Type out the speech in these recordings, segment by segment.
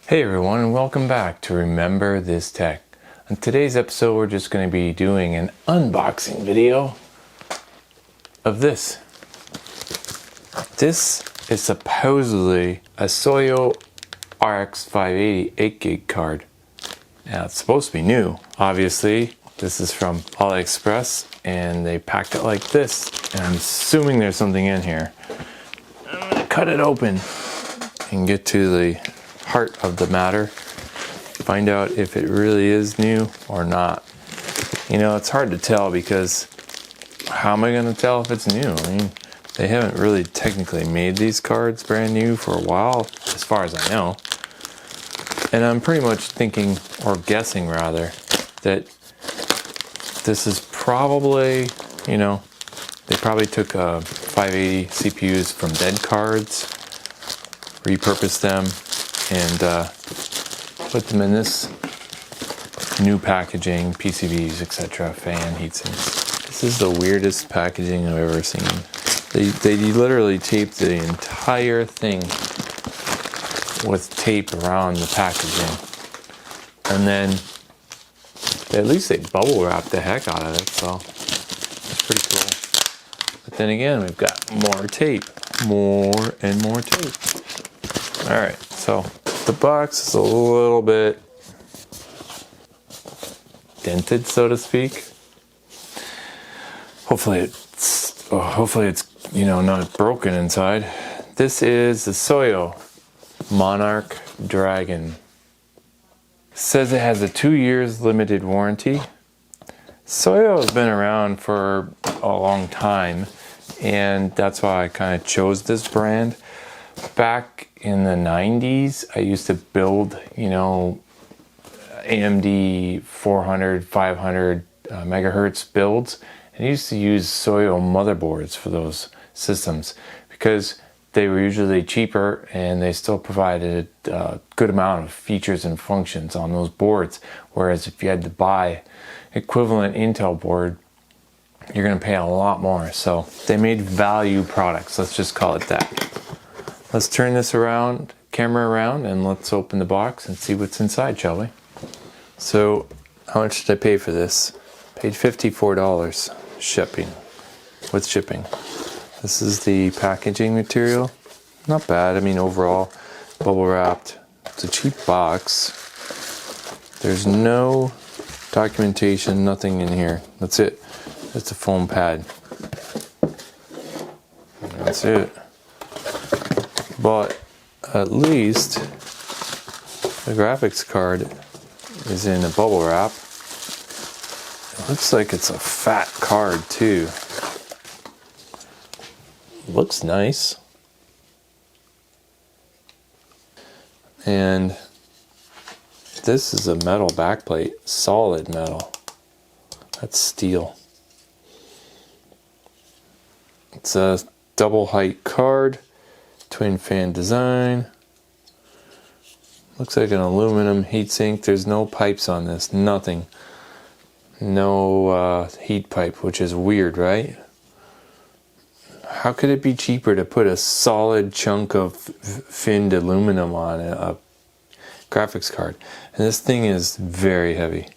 Hey everyone, and welcome back to Remember This Tech. On today's episode, we're just going to be doing an unboxing video of this. This is supposedly a Soyo RX580 8GB card. Now, it's supposed to be new. Obviously, this is from AliExpress, and they packed it like this. And I'm assuming there's something in here. I'm going to cut it open and get to the heart of the matter. Find out if it really is new or not. You know, it's hard to tell because how am I going to tell if it's new? I mean, they haven't really technically made these cards brand new for a while, as far as I know. And I'm pretty much thinking, or guessing rather, that this is probably, you know, they probably took 580 CPUs from dead cards, repurposed them, and put them in this new packaging, PCBs, etc., fan, heatsinks. This is the weirdest packaging I've ever seen. They literally taped the entire thing with tape around the packaging, and then at least they bubble wrapped the heck out of it, so that's pretty cool. But then again, we've got more tape, more and more tape. All right, so the box is a little bit dented, so to speak. Hopefully it's you know, not broken inside. This is the Soyo Monarch Dragon. It says it has a 2 years limited warranty. Soyo has been around for a long time, and that's why I kind of chose this brand. Back in the 90s, I used to build, you know, AMD 400, 500 megahertz builds, and I used to use Soyo motherboards for those systems because they were usually cheaper and they still provided a good amount of features and functions on those boards. Whereas if you had to buy equivalent Intel board, you're going to pay a lot more. So they made value products, let's just call it that. Let's turn this camera around, and let's open the box and see what's inside, shall we? So, how much did I pay for this? Paid $54 shipping, with shipping. This is the packaging material. Not bad, I mean overall, bubble wrapped. It's a cheap box. There's no documentation, nothing in here. That's it. It's a foam pad. That's it. But at least the graphics card is in a bubble wrap. It looks like it's a fat card too. Looks nice. And this is a metal backplate, solid metal. That's steel. It's a double height card. Twin fan design. Looks like an aluminum heatsink. There's no pipes on this, nothing. No heat pipe, which is weird, right? How could it be cheaper to put a solid chunk of finned aluminum on a graphics card? And this thing is very heavy.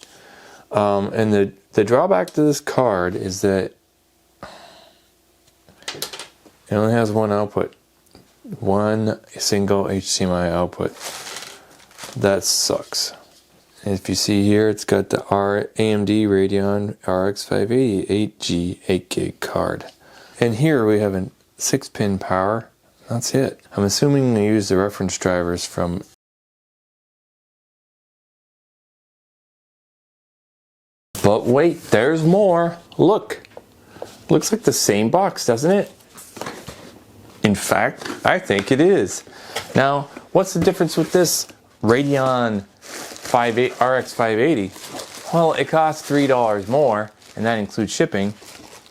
And the drawback to this card is that it only has one output. One single HDMI output. That sucks. If you see here, it's got the AMD Radeon RX580 8G 8GB card. And here we have a 6-pin power. That's it. I'm assuming they use the reference drivers from. But wait, there's more. Look. Looks like the same box, doesn't it? In fact, I think it is. Now, what's the difference with this Radeon RX580? Well, it costs $3 more, and that includes shipping.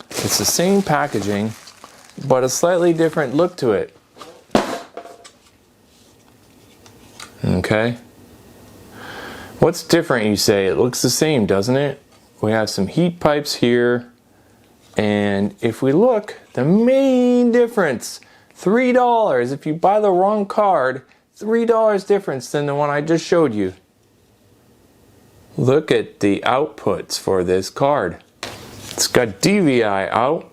It's the same packaging, but a slightly different look to it. Okay. What's different, you say? It looks the same, doesn't it? We have some heat pipes here, and if we look, the main difference, $3. If you buy the wrong card, $3 difference than the one I just showed you. Look at the outputs for this card. It's got DVI out,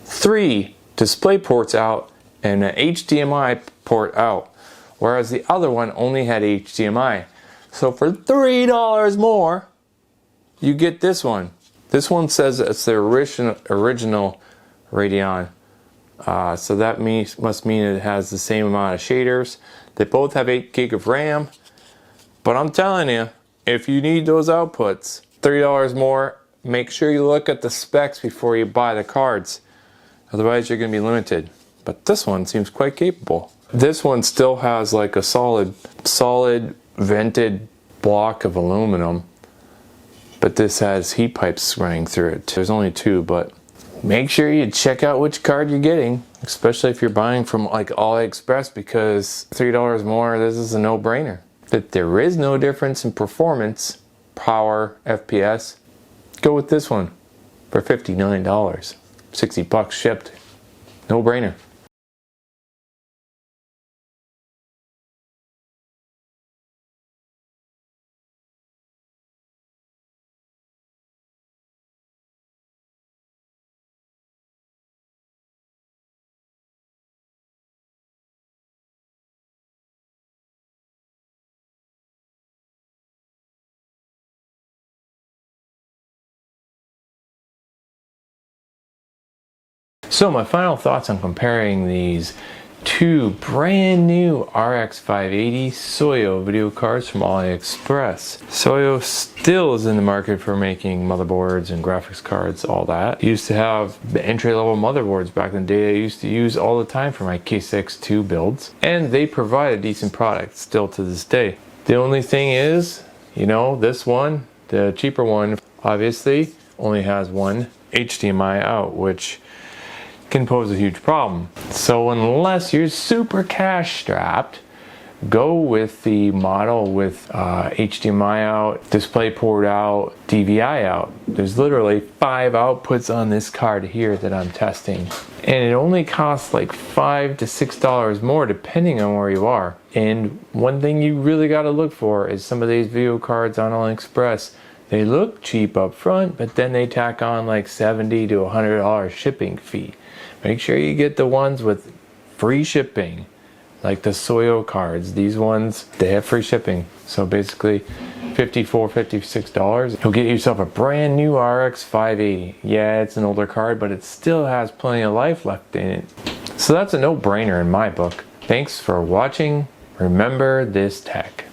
3 display ports out, and an HDMI port out, whereas the other one only had HDMI. So for $3 more, you get this one. This one says it's the original Radeon. So that must mean it has the same amount of shaders. They both have 8 gig of RAM. But I'm telling you, if you need those outputs, $3 more, make sure you look at the specs before you buy the cards. Otherwise you're going to be limited. But this one seems quite capable. This one still has like a solid vented block of aluminum. But this has heat pipes running through it. There's only 2, but make sure you check out which card you're getting, especially if you're buying from like AliExpress, because $3 more, this is a no-brainer. If there is no difference in performance, power, FPS, go with this one for $59. $60 shipped. No-brainer. So my final thoughts on comparing these two brand new RX580 Soyo video cards from AliExpress. Soyo still is in the market for making motherboards and graphics cards, all that. Used to have the entry-level motherboards back in the day I used to use all the time for my K6-2 builds, and they provide a decent product still to this day. The only thing is, you know, this one, the cheaper one, obviously only has one HDMI out, which can pose a huge problem. So unless you're super cash strapped, go with the model with HDMI out, DisplayPort out, DVI out. There's literally 5 outputs on this card here that I'm testing. And it only costs like $5 to $6 more depending on where you are. And one thing you really got to look for is some of these video cards on AliExpress. They look cheap up front, but then they tack on like $70 to $100 shipping fee. Make sure you get the ones with free shipping, like the Soyo cards. These ones, they have free shipping. So basically $54, $56, you'll get yourself a brand new RX580. Yeah, it's an older card, but it still has plenty of life left in it. So that's a no-brainer in my book. Thanks for watching. Remember this tech.